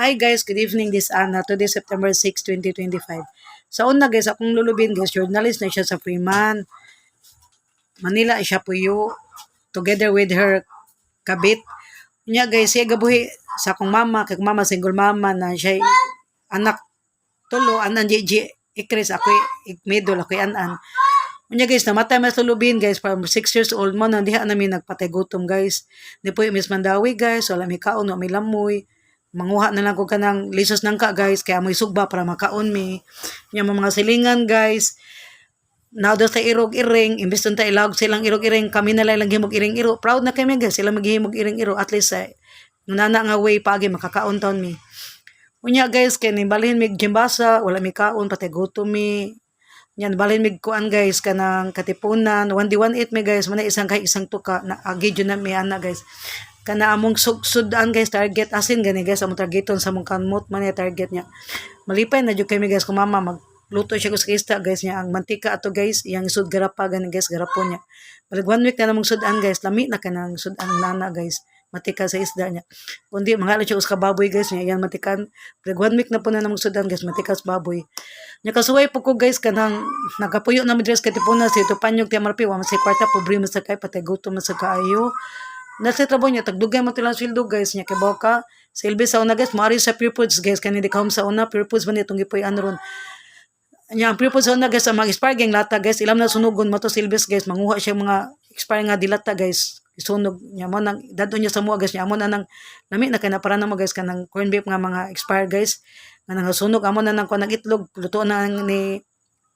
Hi guys, good evening. This Anna. Today September 6, 2025. Sa una guys, akong lulubin guys, journalist na siya sa Freeman. Manila siya puyo together with her kabit. Nya guys, siya gabuhi sa akong mama, kay akong mama single mama na siya anak tulo, anan di ikris ako middle ako anan. Unya guys, namatay mas lulubin guys, from 6 years old mo na diha namin nagpatay gutom guys. Di po yung Miss Mandawi guys, wala mi kaon, wala mi lamoy. Manguha na lang ko kanang lisos nang ka guys, kaya may sugba para makaon mi. Nya mga silingan guys, naudo sa irog iring, imbes ta ilawag silang irog iring, kami na lang himog iring iro. Proud na kami guys, sila maghihimog iring iro, at least nana nga way pagi makakaon taon mi. Unya guys, kani balhin mig gimbasa, wala mi kaon, patay gutom mi. Yan, balhin mig kuan guys, kanang katipunan, 1D18 mi guys, mana isang kay isang tuka, na agi na mi ana guys. Kana among sudan guys, target asin gani guys, among targeton sa among kanmot, man target niya. Malipay na jud kami guys, kung mama magluto siya sa kista guys niya, ang mantika ato guys, yang sud garapa gani guys, garapon niya. Balik 1 week na namong sudan guys, lami na kanang sudan nana guys, matika sa isda niya. Kundi mga siya uska baboy guys niya, yan matikan. Balik 1 week na po na namong sudan guys, matika sa baboy. Nya kasuway po ko guys kanang nagapuyo na midres katipuna si Tupanyog ti Amarpi wa si kwarta pobre mo sa kay patay gutom sa kaayo. Nasa trabaho niya tagdugay mo tilang sweldo guys niya kay boka silbi sa una guys maari sa Pure Foods guys kanindi ka sa una Pure Foods man itong gipoy ron. Nya ang Pure Foods sa una guys ang mga expire gang lata guys ilam na sunugon mo to silbis guys manguha siya mga expire nga dilata guys isunog niya mo nang dado niya sa mua guys niya amo na nang lami na kay na para na mo guys kanang corn beef nga mga expire guys nga nangasunog amo na nang kuan itlog luto na ni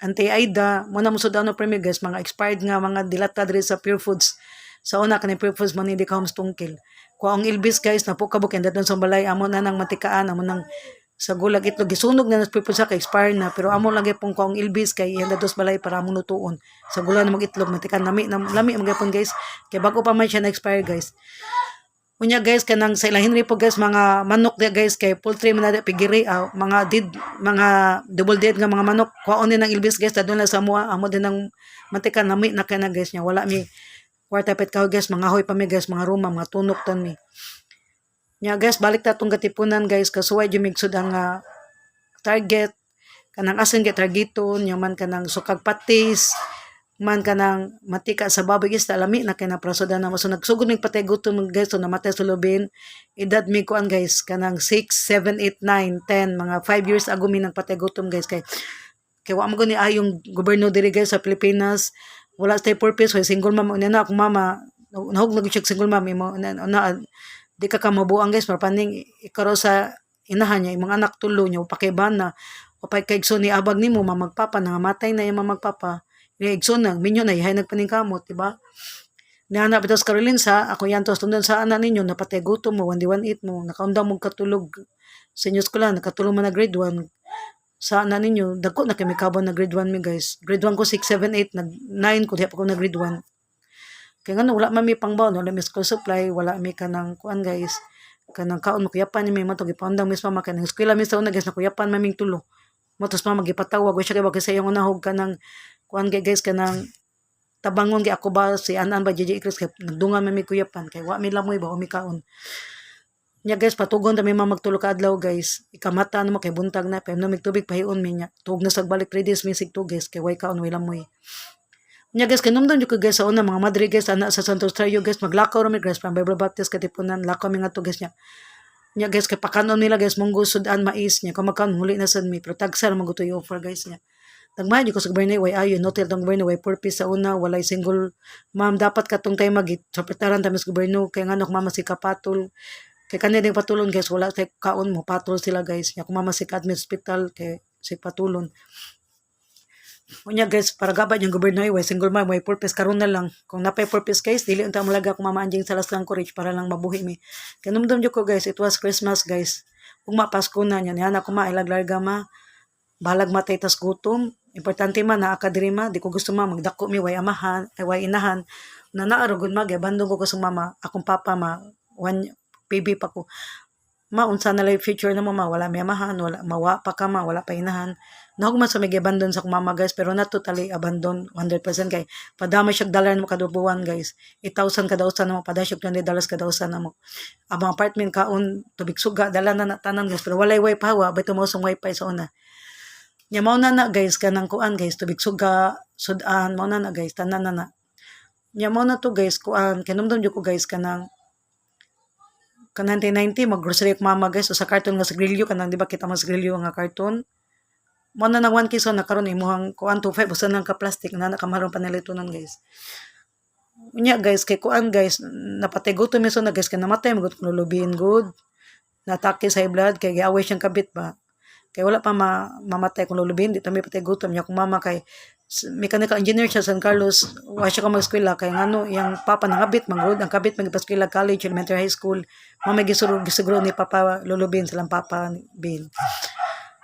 Auntie Aida mo na mo daw no premier guys mga expired nga mga dilata diri sa Pure Foods sa una kanang Pure Foods man hindi ka tungkil ko ang ilbis guys na po kabuk and dadon sa balay amo na nang matikaan amo nang sa gulag itlog gisunog na Pure Foods sa ka expire na pero amo lang gyapon ko ang ilbis kay ihanda dos balay para amo nutuon sa gula na mag itlog matikan lami magyapon guys kay bago pa man siya na expire guys. Unya guys kanang sa ilahin rin po guys mga manok dia guys kay poultry man na pigiri mga double dead nga mga manok kuhaon din ang ilbis guys dadon lang sa mua amo din ang mantika nami na kana guys nya wala mi kwarta pet ka guys mga hoy pa mi guys mga ruma mga tunok ton mi nya guys balik ta tong katipunan guys kasuway jud migsud ang target kanang asin get targeton nya man kanang sukag patis man kanang matika sa baboy guys lami na kay na prasoda na so nagsugod mig patay gutom guys so namatay sa lubin edad mi kuan guys kanang 6, 7, 8, 9, 10 mga 5 years ago mi nang patay gutom guys kay wa mo gani ayong gobyerno diri guys sa Pilipinas wala stay purpose way single mom una na akong mama nahug lagi siya single mom mo na di ka mabuang guys para paning ikaro sa inahan niya imong anak tulo niya pakiban na o pay kay ni abag nimo mamagpapa nangamatay na yung mamagpapa igsoon na, minyo na, ihay nagpaningkamot, diba? Niana, bitas Caroline sa, ako yan tos, tundan sa anak ninyo, napatay gutom mo, 1D18 mo, nakaundang mong katulog sa inyo skola, nakatulong mo na grade 1, sa anak ninyo, dagko na kami kabon na grade 1 mi guys. Grade 1 ko 6, 7, 8, 9 ko, di pa ko na grade 1. Kaya nga, wala mami pangbaon, wala mi school supply, wala mi kanang kuan guys, kanang kaon mo, kuyapan ni may matog, ipaundang mis mama, kanang eskwela mi sa una guys, na kuyapan maming tulo. Motos mama, gipatawag, siya kaya sa iyong unahog kanang kuan guys kanang tabangon gi ako ba si anan ba JJ Chris kay nagdungan mi kuyapan kay wa mi lamoy ba o mi kaon nya guys patugon ta mi magtulo ka adlaw guys ikamata mo kay buntag na pay no mig tubig pahion mi nya tug na sagbalik 3 days mi sig to guys kay way kaon way lamoy nya guys kinumdum jud ko guys sa una mga madre guys ana sa Santos Trio guys maglakaw ra mi guys from Bible Baptist katipunan lakaw mi ngadto guys nya guys kay pakanon nila guys munggo sudan mais nya kung magkaon huli na sad mi pero tagsa ra magutoy offer guys nya tagmahan ko sa gobyerno way ayo notel tong gobyerno way purpose sa una walay single ma'am dapat katong tay magit-interpretaran ta mis gobyerno kay ngano mama si kapatol kay kanina ding patulon guys wala tay kaon mo patol sila guys nya kung mama si admin hospital kay si patulon unya guys para gabad yung gobyerno way single ma'am way purpose karon na lang kung napay purpose guys dili unta malaga kung mama anjing salas lang courage para lang mabuhi mi kanumdum jud ko guys it was Christmas guys ug mapasko na nya niya na ko mailaglarga ma balag matay tas gutom importante man na akadrima di ko gusto magdako mi way amahan ay way inahan na naarugod mag bandong ko sa mama akong papa one PB pa ko Unsa na lay future na mo wala may amahan, wala mawa pa ka wala pa inahan. Nahugman sa may abandon sa akong mama guys, pero not totally abandon 100% kay padamay siya dollar mo kada buwan guys. 8,000 kada usa na mo padasyo $20 kada usa na mo. Ang apartment kaon tubig suga dala na tanan guys, pero walay wifi wa bay tumaw sa wifi sa una. Nya mao na guys kanang kuan guys tubig suga sudan mao na guys tanan na. Nya mao na to guys kuan kinumdum jud ko guys kanang 1990 mag-grocery ak mama guys so sa carton nga sigrilyo kanang di ba kita mo sigrilyo nga carton mo na nang 1 kiso na karon imuhang kuan 25 usa nang ka plastic na nakamaron panalitonon guys. Unya guys kay kuan guys napatay gutom mi so na guys kay namatay magut ko lubin good natake sa high blood kay giaway siyang kabit ba kay wala pa mamatay kung lulubin di ta may patay gutom niya kung mama kay mechanical engineer siya San Carlos wa siya ka mag-eskwela kay ngano yang papa nangabit manggod ang kabit mag-eskwela college elementary high school mama gisiguro ni papa lulubin silang papa bin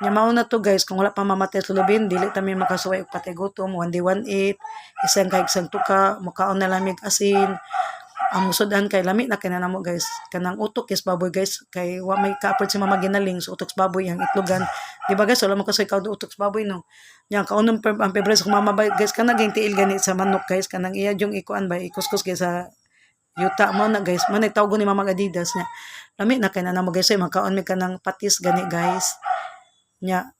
nya mao na to guys kung wala pa mamatay sa lulubin dili ta may makasuway og patay gutom 1 day 18 isang kay isang tuka mukaon na lamig asin ang musudan kay lami na kay namo guys kanang utok is baboy guys kay wa may ka-approach si mama ginaling so utok baboy ang itlogan di ba guys wala mo kasoy kaud utok baboy no nya kaunon ang pebre sa mama ba guys kanang ging tiil gani sa manok guys kanang iya jung ikuan ba ikuskus guys sa yuta mo na guys man tawgo ni mama Adidas nya lami na kay namo guys makaon mi kanang patis gani guys nya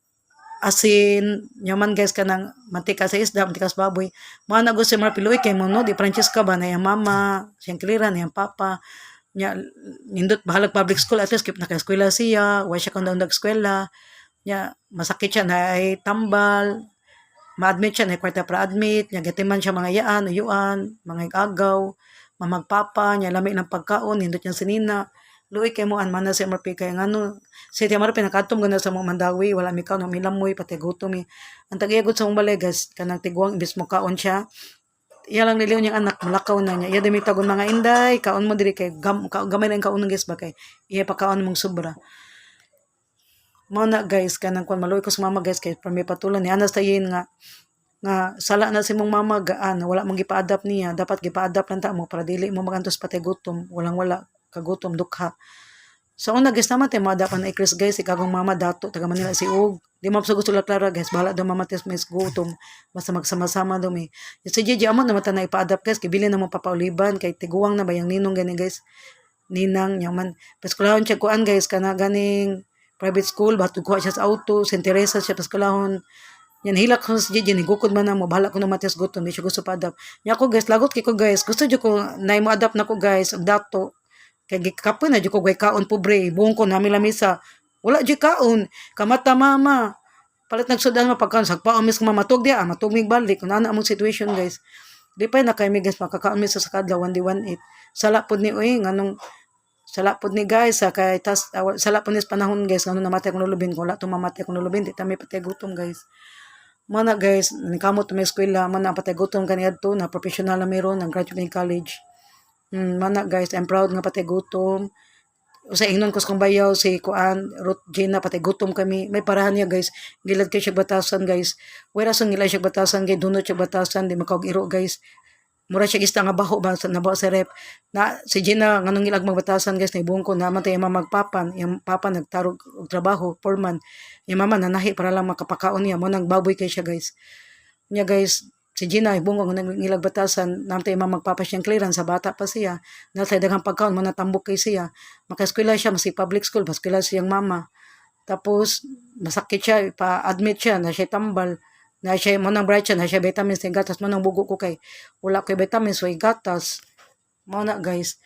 asin nyaman guys kanang mantika sa isda mantika sa baboy mo na gusto mga piloy kay mo no di Francesca ba na yung mama siyang klira na yung papa nya nindot bahalag public school at least kip naka-eskwela siya wa siya kung daw nag-eskwela nya masakit siya na ay tambal ma-admit siya na kwarta para admit nya gatiman siya mga yaan uyuan mga agaw mamagpapa nya lami ng pagkaon nindot yung sinina luoy kay mo an mana sa MRP kay ngano si Tiamar pinakatom ganda sa mga mandawi wala mi kaon milamoy pati gutom mi ang tagiagot sa mong balay guys kanang tiguang imbis mo kaon siya iya lang niliw niyang anak malakaw na niya iya dimi tagon mga inday kaon mo diri kay gamay lang kaon guys ba kay iya pa kaon mong sobra mo na guys kanang kon maluoy ko sa mama guys kay para may patulan ni anas tayin nga sala na si mong mama gaan wala mong gipa-adapt niya dapat gipa-adapt lang ta mo para dili mo magantos pati gutom walang wala kagutom dukha so una guys naman tayo madapan na ikris guys ikagong mama dato taga Manila si Og di mo gusto la Clara guys bahala daw mama tes mes gutom basta magsama-sama daw mi si Gigi amo naman ta na ipa-adapt guys kay bili na mo papauliban kay tiguang na ba yung ninong gani guys ninang yaman paskulahon siya kuan guys kana ganing private school bato kuha siya sa auto St. Teresa siya paskulahon yan hilak ko si Gigi nigukod man na mo bahala ko na matis gutom di siya gusto pa-adapt nya ko guys lagot kay ko guys gusto jud ko na mo adapt na ko guys og dato kay gikapoy na jud ko gay kaon pobre buong ko nami lamisa wala jud kaon kamata mama palit nagsudan mo pagkaon sagpaon mis ko mamatog dia matugmig balik kun ana among situation guys di pa na kay mi guys makakaon mi sa kadlaw 1 day 18 sala pod ni oy nganong sala pod ni guys kay tas sala pod ni panahon guys nganong namatay kung lulubin ko wala to mamatay kung lulubin di ta may patay gutom guys mana guys nikamot mi eskwela man na patay gutom kaniadto na professional na meron nang graduate college mana guys, I'm proud nga pati gutom. Usa ingnon ko sa kong bayaw si Kuan, Ruth Gina pati gutom kami. May parahan niya guys. Gilad kay siya batasan guys. Wala sang gilad siya batasan guys, dunot siya batasan, di makawag iro guys. Mura siya gista nga baho ba nabaho sa rep. Na si Gina nganong gilag magbatasan guys, na ibong ko naman tayo magpapan. Yung papa nagtarog og trabaho, foreman. Yung mama nanahi para lang makapakaon niya. Mo nang baboy kay siya guys. Nya guys, si Gina, ibong kong nilag batasan, namtay magpapas siyang clearance sa bata pa siya. Natay daghang pagkaon, manatambok kay siya. Makaeskwela siya, masi public school, maskwela siyang mama. Tapos, masakit siya, pa-admit siya, na siya tambal, na siya, manang bright siya, na siya vitamins, na gatas, manang bugo ko kay, wala ko vitamins, way gatas. Mana guys,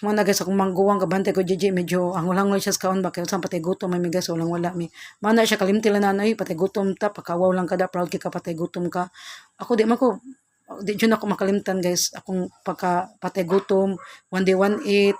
mana guys akong mangguwang kabante ko Gigi medyo angol-angol siya sa kaon ba kaya patay gutom may guys walang wala mi mana siya kalimti lang nanay patay gutom ta pakawaw lang kada proud ka patay gutom ka ako di man ko di jud ako makalimtan guys akong pagka patay gutom 1 day 18